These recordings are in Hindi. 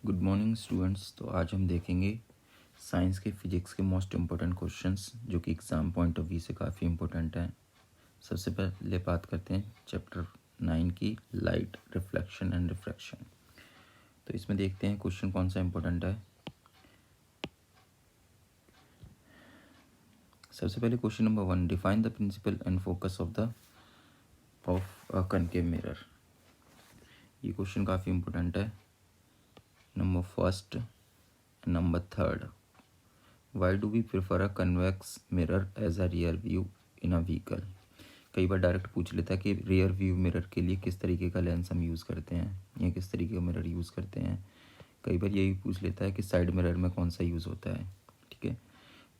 Good morning students. तो आज हम देखेंगे साइंस के फिजिक्स के मोस्ट इम्पोर्टेंट क्वेश्चंस जो कि एग्ज़ाम पॉइंट ऑफ व्यू से काफ़ी इम्पोर्टेंट हैं। सबसे पहले बात करते हैं चैप्टर 9 की, लाइट, रिफ्लेक्शन एंड रिफ्रैक्शन। तो इसमें देखते हैं क्वेश्चन कौन सा इम्पोर्टेंट है। सबसे पहले question number 1, define the principal and focus of a concave mirror. ये क्वेश्चन काफ़ी इम्पोर्टेंट है। Number first, number third, why do we prefer a convex mirror as a rear view in a vehicle. कई बार डायरेक्ट पूछ लेता है कि रियर व्यू मिरर के लिए किस तरीके का लेंस हम यूज़ करते हैं या किस तरीके का मिरर यूज़ करते हैं। कई बार यही पूछ लेता है कि साइड मिरर में कौन सा यूज़ होता है। ठीक है,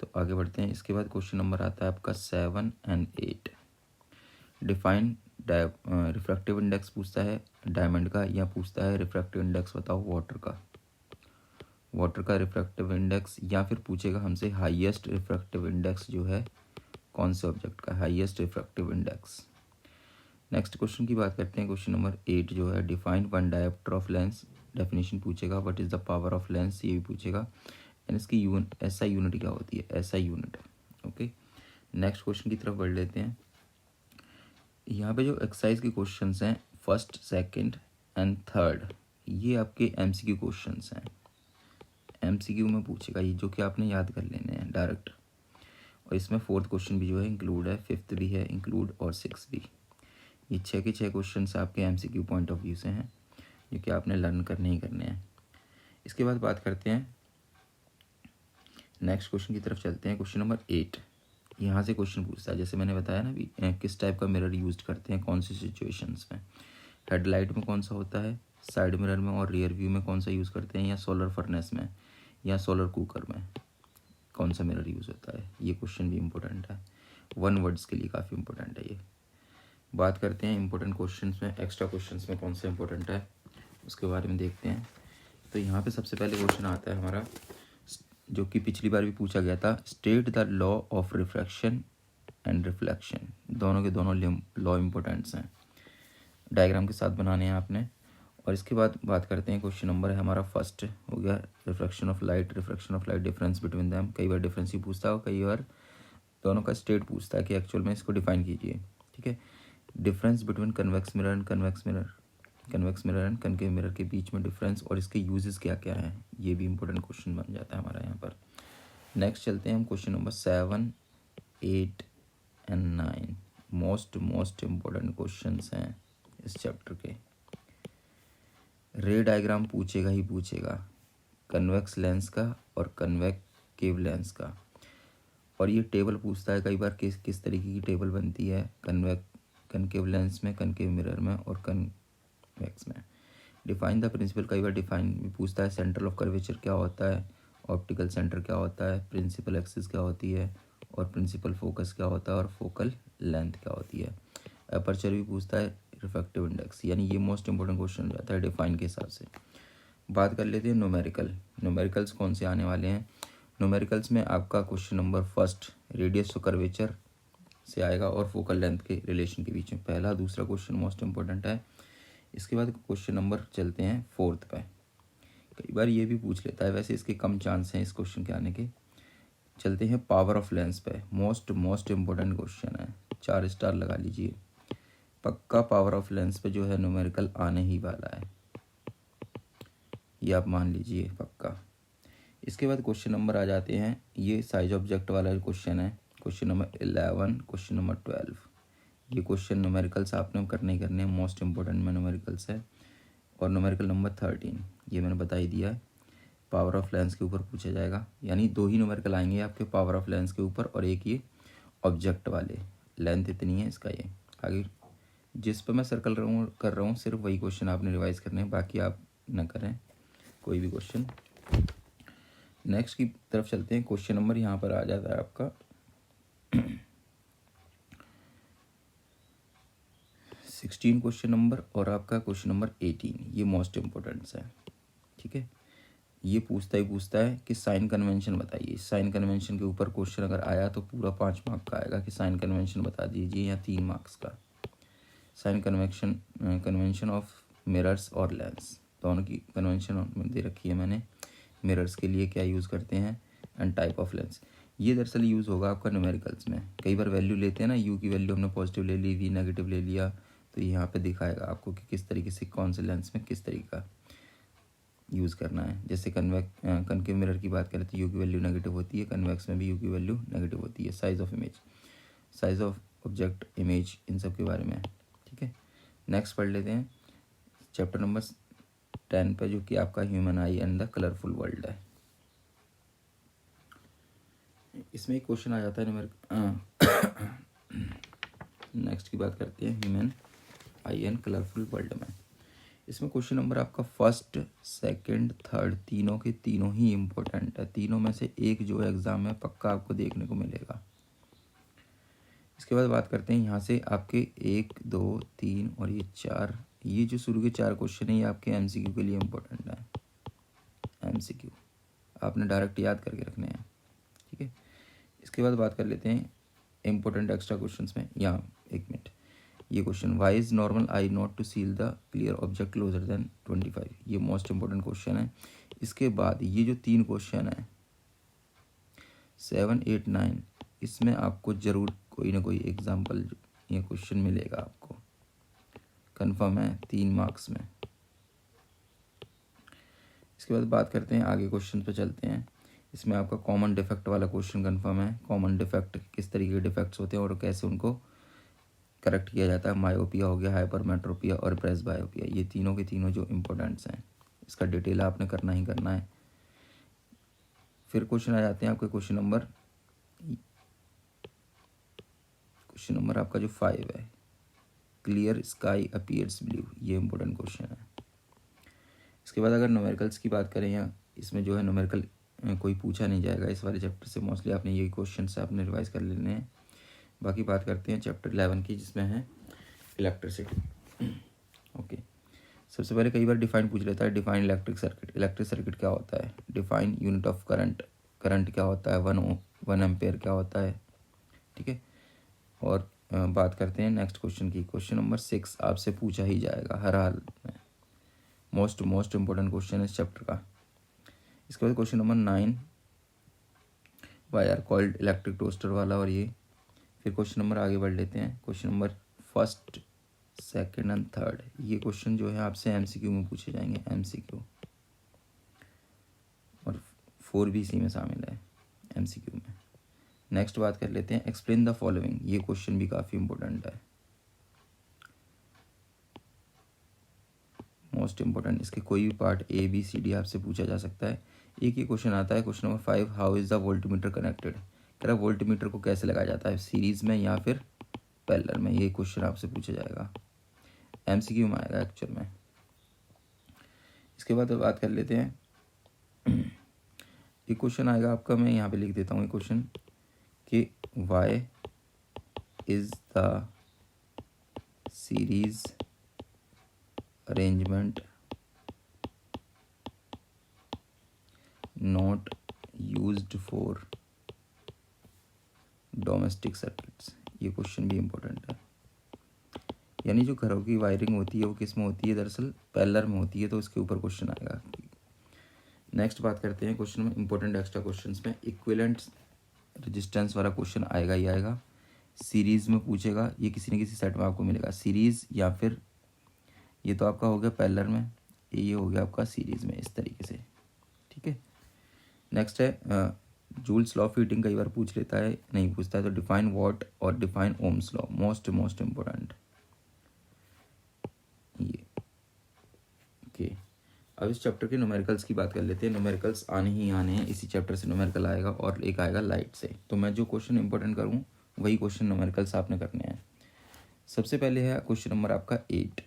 तो आगे बढ़ते हैं। इसके बाद क्वेश्चन नंबर आता है आपका 7 एंड 8। डिफाइन रिफ्रैक्टिव इंडेक्स पूछता है डायमंड का, या पूछता है रिफ्रैक्टिव इंडेक्स बताओ वाटर का। वाटर का रिफ्रैक्टिव इंडेक्स, या फिर पूछेगा हमसे हाईएस्ट रिफ्रैक्टिव इंडेक्स जो है कौन से ऑब्जेक्ट का, highest refractive index. Next question की बात करते हैं। क्वेश्चन नंबर 8 जो है define one dioptre of lens. Definition पूछेगा, what is the power of lens, ये भी पूछेगा। एंड इसकी एसआई यूनिट क्या होती है, SI unit. Okay, next question की तरफ बढ़ लेते हैं। यहाँ पे जो एक्सरसाइज के क्वेश्चंस हैं फर्स्ट, सेकंड एंड थर्ड, ये आपके एमसीक्यू क्वेश्चंस हैं। एमसीक्यू में पूछेगा ये, जो कि आपने याद कर लेने हैं डायरेक्ट। और इसमें फोर्थ क्वेश्चन भी जो है इंक्लूड है, फिफ्थ भी है इंक्लूड, और सिक्स भी। ये 6 के 6 क्वेश्चन आपके एमसीक्यू पॉइंट ऑफ व्यू से हैं, जो कि आपने लर्न करने ही करने हैं। इसके बाद बात करते हैं नेक्स्ट क्वेश्चन की तरफ चलते हैं। क्वेश्चन नंबर 8, यहाँ से क्वेश्चन पूछता है, जैसे मैंने बताया ना भी, किस टाइप का मिरर यूज करते हैं कौन सी सिचुएशंस में। हेडलाइट में कौन सा होता है, साइड मिरर में और रियर व्यू में कौन सा यूज़ करते हैं, या सोलर फर्नेस में या सोलर कुकर में कौन सा मिरर यूज़ होता है। ये क्वेश्चन भी इम्पोर्टेंट है, वन वर्ड्स के लिए काफ़ी इंपॉर्टेंट है ये। बात करते हैं इंपॉर्टेंट क्वेश्चंस में, एक्स्ट्रा क्वेश्चंस में कौन सा इंपॉर्टेंट है उसके बारे में देखते हैं। तो यहाँ पे सबसे पहले क्वेश्चन आता है हमारा, जो कि पिछली बार भी पूछा गया था, state the law of refraction and reflection. दोनों के दोनों लॉ इम्पोर्टेंट्स हैं, डायग्राम के साथ बनाने हैं आपने। और इसके बाद बात करते हैं, क्वेश्चन नंबर है हमारा फर्स्ट हो गया, refraction of light, difference between them. कई बार डिफरेंस ही पूछता है और कई बार दोनों का स्टेट पूछता है कि एक्चुअल में इसको डिफाइन कीजिए। ठीक है, difference between convex mirror and convex mirror and concave mirror के बीच में डिफरेंस और इसके यूजेस क्या क्या हैं, ये भी इंपॉर्टेंट क्वेश्चन बन जाता है हमारा यहाँ पर। नेक्स्ट चलते हैं हम question number 7, 8 and 9। Most important questions हैं इस चैप्टर के। रे डायग्राम पूछेगा ही पूछेगा, कन्वेक्स लेंस का और कन्वेक्टिव लेंस का। और ये टेबल पूछता है कई बार, किस तरीके की टेबल बनती है कनकेव लेंस में, कनकेव मिरर में और कन्वेक्स में। डिफाइन द प्रिंसिपल, कई बार डिफाइन भी पूछता है। सेंटर ऑफ कर्वेचर क्या होता है, ऑप्टिकल सेंटर क्या होता है, प्रिंसिपल एक्सिस क्या होती है और प्रिंसिपल फोकस क्या होता है और फोकल लेंथ क्या होती है। अपर्चर भी पूछता है, रिफ्रैक्टिव इंडेक्स, यानी ये मोस्ट इंपॉर्टेंट क्वेश्चन हो जाता है डिफाइन के हिसाब से। बात कर लेते हैं न्यूमेरिकल्स कौन से आने वाले हैं। न्यूमेरिकल्स में आपका question number first radius to curvature से आएगा और फोकल लेंथ के रिलेशन के बीच में पहला दूसरा क्वेश्चन मोस्ट इंपॉर्टेंट है। इसके बाद क्वेश्चन नंबर चलते हैं फोर्थ पे, कई बार ये भी पूछ लेता है, वैसे इसके कम चांस हैं इस क्वेश्चन के आने के। चलते हैं पावर ऑफ लेंस पे, मोस्ट इंपॉर्टेंट क्वेश्चन है, 4 स्टार लगा लीजिए। पक्का पावर ऑफ लेंस पे जो है न्यूमेरिकल आने ही वाला है, ये आप मान लीजिए पक्का। इसके बाद क्वेश्चन नंबर आ जाते हैं, ये साइज ऑब्जेक्ट वाला क्वेश्चन है, क्वेश्चन नंबर 11, क्वेश्चन नंबर 12। ये क्वेश्चन न्यूमेरिकल्स आपने करने ही करने हैं, मोस्ट इंपॉर्टेंट में न्यूमेरिकल्स है। और न्यूमेरिकल नंबर 13 ये मैंने बता ही दिया है, पावर ऑफ लेंस के ऊपर पूछा जाएगा, यानी 2 ही न्यूमेरिकल आएंगे आपके, पावर ऑफ लेंस के ऊपर और एक ये ऑब्जेक्ट वाले, लेंथ इतनी है इसका। ये आगे जिस पर मैं सर्कल कर रहा हूँ सिर्फ वही क्वेश्चन आपने रिवाइज करने हैं, बाकी आप न करें कोई भी क्वेश्चन। नेक्स्ट की तरफ चलते हैं। क्वेश्चन नंबर यहाँ पर आ जाता है आपका 16 क्वेश्चन नंबर और आपका क्वेश्चन नंबर 18, ये मोस्ट इंपॉर्टेंट्स है। ठीक है, ये पूछता है कि साइन कन्वेंशन बताइए। साइन कन्वेंशन के ऊपर क्वेश्चन अगर आया तो पूरा 5 मार्क का आएगा कि साइन कन्वेंशन बता दीजिए, या 3 मार्क्स का। साइन कन्वेंशन ऑफ मिरर्स और लेंस, दोनों की कन्वेंशन दे रखी है मैंने। मिरर्स के लिए क्या यूज़ करते हैं एंड टाइप ऑफ लेंस। ये दरअसल यूज़ होगा आपका न्यूमेरिकल्स में। कई बार वैल्यू लेते हैं ना, यू की वैल्यू हमने पॉजिटिव ले ली, वी नेगेटिव ले लिया, तो यहाँ पे दिखाएगा आपको कि किस तरीके से कौन से लेंस में किस तरीके का यूज़ करना है। जैसे कनकेव मिरर की बात करें तो यू की वैल्यू नेगेटिव होती है, कन्वेक्स में भी यू की वैल्यू नेगेटिव होती है। Size of image, size of object, image, इन सब के बारे में, ठीक है। नेक्स्ट पढ़ लेते हैं चैप्टर नंबर 10 पे, जो कि आपका human I and the colourful world है। इसमें एक क्वेश्चन आ जाता है नंबर नेक्स्ट की बात करते हैं human I and colourful world में। इसमें क्वेश्चन नंबर आपका फर्स्ट, सेकंड, थर्ड, तीनों के तीनों ही इम्पोर्टेंट है। तीनों में से एक जो एग्ज़ाम में पक्का आपको देखने को मिलेगा। इसके बाद बात करते हैं यहाँ से आपके 1, 2, 3 और ये 4, ये जो शुरू के 4 क्वेश्चन है ये आपके एमसीक्यू के लिए इम्पोर्टेंट है। एमसीक्यू आपने डायरेक्ट याद करके रखने हैं, ठीक है। इसके बाद बात कर लेते हैं इम्पोर्टेंट एक्स्ट्रा क्वेश्चंस में। यहाँ एक मिनट, ये question, why is normal eye not to see the clear object closer than 25, ये मोस्ट इंपॉर्टेंट क्वेश्चन है। इसके बाद ये जो 3 क्वेश्चन है 7, 8, 9, इसमें आपको जरूर कोई ना कोई एग्जाम्पल ये क्वेश्चन मिलेगा आपको, कंफर्म है, 3 मार्क्स में। इसके बाद बात करते हैं आगे क्वेश्चन पे चलते हैं। इसमें आपका कॉमन डिफेक्ट वाला क्वेश्चन कंफर्म है। कॉमन डिफेक्ट किस तरीके के डिफेक्ट्स होते हैं और कैसे उनको करेक्ट किया जाता है। मायोपिया हो गया, हाइपरमेट्रोपिया और प्रेसबायोपिया, ये तीनों के तीनों जो इम्पोर्टेंट्स हैं, इसका डिटेल आपने करना ही करना है। फिर क्वेश्चन आ जाते हैं आपके क्वेश्चन नंबर आपका जो 5 है, क्लियर स्काई अपीयर्स ब्लू, ये इंपॉर्टेंट क्वेश्चन है। इसके बाद अगर न्यूमेरिकल्स की बात करें, या इसमें जो है न्यूमेरिकल कोई पूछा नहीं जाएगा इस वाले चैप्टर से, मोस्टली आपने यही क्वेश्चन से आपने रिवाइज कर लेने हैं। बाकी बात करते हैं चैप्टर 11 की, जिसमें है इलेक्ट्रिसिटी। ओके, सबसे पहले कई बार डिफाइन पूछ लेता है, define electric circuit. Electric circuit क्या होता है, define unit of current, current क्या होता है, 1 एम्पेयर क्या होता है, ठीक है। और बात करते हैं नेक्स्ट क्वेश्चन की। क्वेश्चन नंबर 6 आपसे पूछा ही जाएगा हर हाल में, मोस्ट इंपॉर्टेंट क्वेश्चन है इस चैप्टर का। इसके बाद question number 9 why are called electric toaster वाला, और ये फिर क्वेश्चन नंबर आगे बढ़ लेते हैं। क्वेश्चन नंबर 1, 2 एंड 3, ये क्वेश्चन जो है आपसे एमसीक्यू में पूछे जाएंगे, एमसीक्यू, और 4 भी इसी में शामिल है एमसीक्यू में। नेक्स्ट बात कर लेते हैं एक्सप्लेन द फॉलोइंग, ये क्वेश्चन भी काफ़ी इंपॉर्टेंट है, मोस्ट इंपॉर्टेंट। इसके कोई भी part A, B, C, D आपसे पूछा जा सकता है। एक ही क्वेश्चन आता है question number 5, how is the voltmeter connected, कह रहा वोल्टमीटर को कैसे लगाया जाता है, सीरीज में या फिर पैरेलल में, ये क्वेश्चन आपसे पूछा जाएगा, एमसीक्यू में आएगा एक्चुअल में। इसके बाद बात कर लेते हैं, एक क्वेश्चन आएगा आपका, मैं यहाँ पे लिख देता हूँ ये क्वेश्चन कि why is the series arrangement not used for domestic circuits, ये क्वेश्चन भी इम्पोर्टेंट है। यानी जो घरों की वायरिंग होती है वो किस में होती है, दरअसल पैरेलल में होती है, तो इसके ऊपर क्वेश्चन आएगा। नेक्स्ट बात करते हैं क्वेश्चन में इंपॉर्टेंट एक्स्ट्रा क्वेश्चंस में, इक्विवेलेंट रेजिस्टेंस वाला क्वेश्चन आएगा ही आएगा। सीरीज में पूछेगा, ये किसी न किसी सेट में आपको मिलेगा, सीरीज या फिर ये तो आपका हो गया पैरेलल में, ये हो गया आपका सीरीज में, इस तरीके से, ठीक है। नेक्स्ट है जूल्स लॉ ऑफ हीटिंग, कई बार पूछ लेता है, नहीं पूछता है तो डिफाइन वॉट और define Ohm's law, most important ये। ओके, अब इस चैप्टर के न्यूमेरिकल्स की बात कर लेते हैं। न्यूमेरिकल्स आने ही आने हैं, इसी चैप्टर से न्यूमेरिकल आएगा और एक आएगा लाइट से। तो मैं जो क्वेश्चन इंपॉर्टेंट करूँ वही क्वेश्चन न्यूमेरिकल्स आपने करने हैं। सबसे पहले है क्वेश्चन नंबर आपका 8,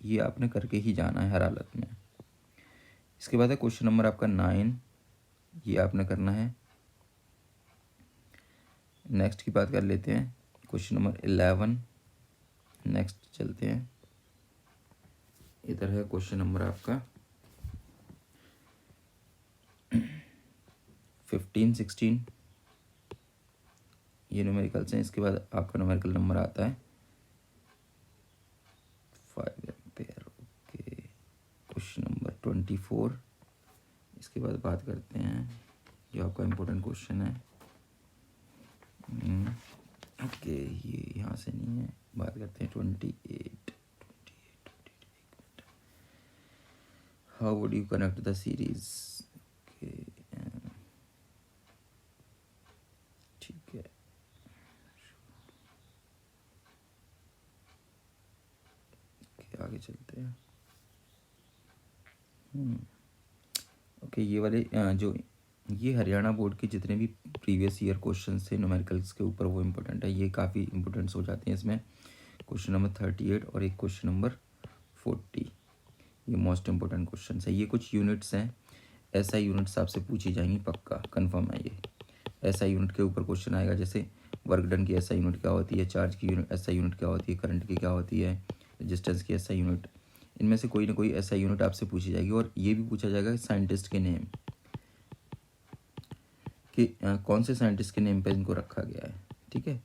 ये आपने करके ही जाना है हर हालत में। इसके बाद है क्वेश्चन नंबर आपका 9, ये आपने करना है। नेक्स्ट की बात कर लेते हैं क्वेश्चन नंबर 11। नेक्स्ट चलते हैं, इधर है क्वेश्चन नंबर आपका 15, 16, ये न्यूमेरिकल्स हैं। इसके बाद आपका न्यूमेरिकल नंबर आता है 5 एम्पेयर। Okay, question number 24। इसके बाद बात करते हैं जो आपका इम्पोर्टेंट क्वेश्चन है। ओके, ये यहाँ से नहीं है, बात करते हैं 28। How would you connect the series. ठीक है, आगे चलते हैं। ओके, ये वाले जो ये हरियाणा बोर्ड के जितने भी प्रीवियस ईयर क्वेश्चंस थे न्यूमेरिकल्स के ऊपर, वो इम्पोर्टेंट है। ये काफ़ी इंपॉर्टेंट्स हो जाते हैं इसमें। क्वेश्चन नंबर 38 और एक क्वेश्चन नंबर 40, ये मोस्ट इम्पोर्टेंट क्वेश्चन है। ये कुछ यूनिट्स हैं, ऐसा यूनिट्स आपसे पूछी जाएंगी, पक्का कंफर्म है ये। ऐसा यूनिट के ऊपर क्वेश्चन आएगा, जैसे वर्क डन की ऐसा यूनिट क्या होती है, चार्ज की यूनिट ऐसा यूनिट क्या होती है, करंट की क्या होती है, रेजिस्टेंस की ऐसा यूनिट। इनमें से कोई ना कोई ऐसा यूनिट आपसे पूछी जाएगी। और ये भी पूछा जाएगा साइंटिस्ट के नेम, कि कौन से साइंटिस्ट के नेम पे इनको रखा गया है। ठीक है,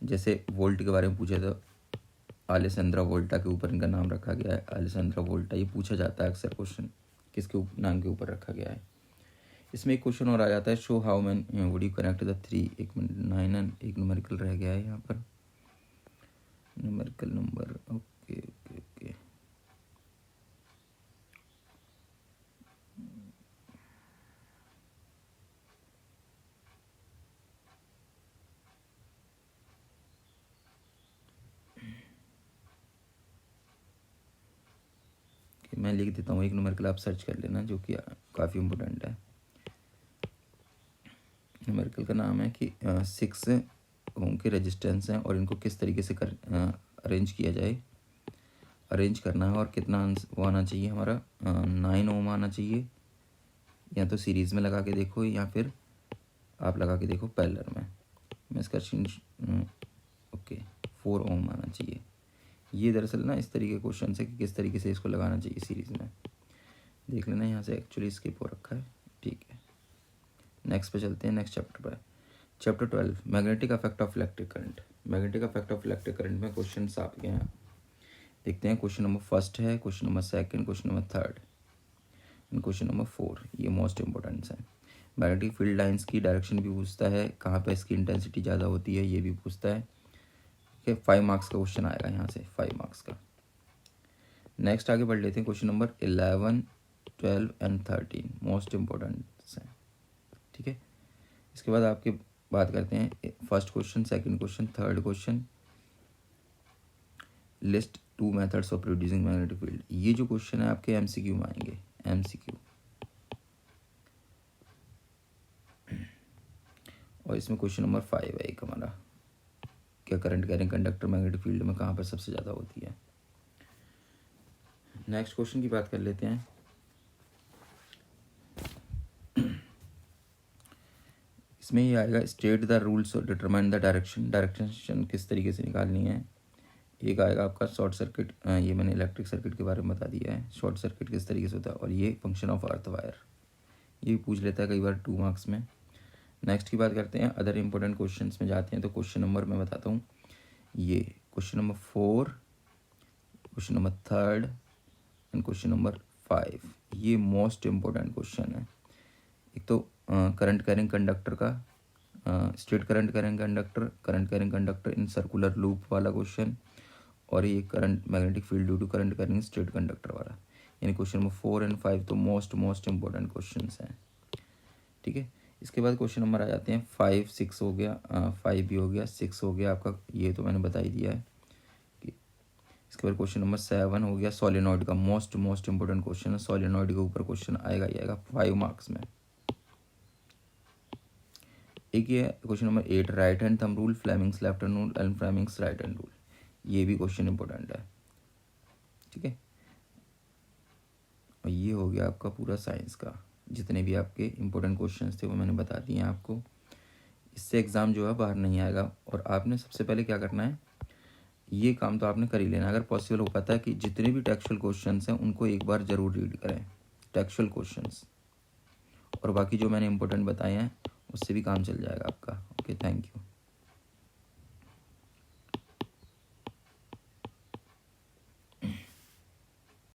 जैसे वोल्ट के बारे में पूछा था, अलेसेंद्रा वोल्टा के ऊपर इनका नाम रखा गया है, अलेसेंद्रा वोल्टा। ये पूछा जाता है अक्सर क्वेश्चन, किसके नाम के ऊपर रखा गया है। इसमें एक क्वेश्चन और आ जाता है, show how man would you connect the 3। 1 minute, 9 and एक न्यूमेरिकल रह गया है यहाँ पर, numerical number. Okay okay okay, मैं लिख देता हूँ, एक न्यूमेरिकल आप सर्च कर लेना, जो कि काफ़ी इम्पोर्टेंट है। न्यूमेरिकल का नाम है कि 6 ओम के रेजिस्टेंस हैं और इनको किस तरीके से अरेंज किया जाए। अरेंज करना है और कितना वो आना चाहिए हमारा, 9 ओम आना चाहिए। या तो सीरीज़ में लगा के देखो, या फिर आप लगा के देखो पैरेलल में। मैं इसका ओके 4 ओम आना चाहिए। ये दरअसल ना इस तरीके क्वेश्चन है कि किस तरीके से इसको लगाना चाहिए सीरीज़ में, देख लेना। यहाँ से एक्चुअली स्किप हो रखा है। ठीक है, नेक्स्ट पे चलते हैं, नेक्स्ट चैप्टर पर। Chapter 12, magnetic effect of electric current. Magnetic effect of electric current में क्वेश्चन आपके यहाँ देखते हैं। क्वेश्चन नंबर 1 है, question number 2, question number 3 and question number 4। ये मोस्ट इंपॉर्टेंट्स हैं। मैग्नेटिक फील्ड लाइंस की डायरेक्शन भी पूछता है, कहाँ पे इसकी इंटेंसिटी ज़्यादा होती है ये भी पूछता है। ठीक है, 5 मार्क्स का क्वेश्चन आएगा यहाँ से, 5 मार्क्स का। नेक्स्ट आगे बढ़ लेते हैं, question number 11, 12 and 13 most importance हैं। ठीक है, इसके बाद आपके बात करते हैं first question, second question, third question. List 2 methods of producing magnetic field. ये जो क्वेश्चन है आपके एमसीक्यू में आएंगे, एमसीक्यू। और इसमें क्वेश्चन नंबर 5 है एक हमारा, क्या current carrying conductor magnetic field में कहाँ पर सबसे ज़्यादा होती है। नेक्स्ट क्वेश्चन की बात कर लेते हैं। इसमें ये आएगा, स्टेट द रूल्स और डिटरमाइन द डायरेक्शन। डायरेक्शन किस तरीके से निकालनी है। एक आएगा आपका शॉर्ट सर्किट, ये मैंने इलेक्ट्रिक सर्किट के बारे में बता दिया है, शॉर्ट सर्किट किस तरीके से होता है। और ये फंक्शन ऑफ अर्थ वायर, ये पूछ लेता है कई बार 2 मार्क्स में। नेक्स्ट की बात करते हैं, अदर इंपॉर्टेंट क्वेश्चंस में जाते हैं। तो क्वेश्चन नंबर मैं बताता हूँ, ये question number 4, question number 3 and question number 5, ये मोस्ट इम्पोर्टेंट क्वेश्चन है। एक तो करंट कैरिंग कंडक्टर का, straight current carrying conductor, current carrying conductor in circular loop वाला क्वेश्चन, और ये current magnetic field due to current carrying straight conductor वाला। यानी क्वेश्चन नंबर 4 एंड 5 तो मोस्ट इम्पोर्टेंट क्वेश्चन हैं। ठीक है, इसके बाद क्वेश्चन नंबर आ जाते हैं 5, 6 हो गया, 5 भी हो गया, 6 हो गया आपका, ये तो मैंने बता ही दिया है। इसके बाद क्वेश्चन नंबर 7 हो गया, सोलेनॉइड का मोस्ट इंपॉर्टेंट क्वेश्चन है। सोलेनॉइड के ऊपर क्वेश्चन आएगा ही आएगा 5 मार्क्स में। एक ये question number 8, right hand thumb rule, Fleming's left hand rule and Fleming's right hand rule. ये भी क्वेश्चन इंपॉर्टेंट है। ठीक है, और ये हो गया आपका पूरा साइंस का, जितने भी आपके इंपॉर्टेंट क्वेश्चंस थे वो मैंने बता दिए हैं आपको। इससे एग्ज़ाम जो है बाहर नहीं आएगा। और आपने सबसे पहले क्या करना है, ये काम तो आपने कर ही लेना। अगर पॉसिबल हो पाता है कि जितने भी टेक्सचुअल क्वेश्चंस हैं उनको एक बार ज़रूर रीड करें, टेक्सचुअल क्वेश्चंस। और बाकी जो मैंने इंपॉर्टेंट बताए हैं उससे भी काम चल जाएगा आपका। Okay, thank you.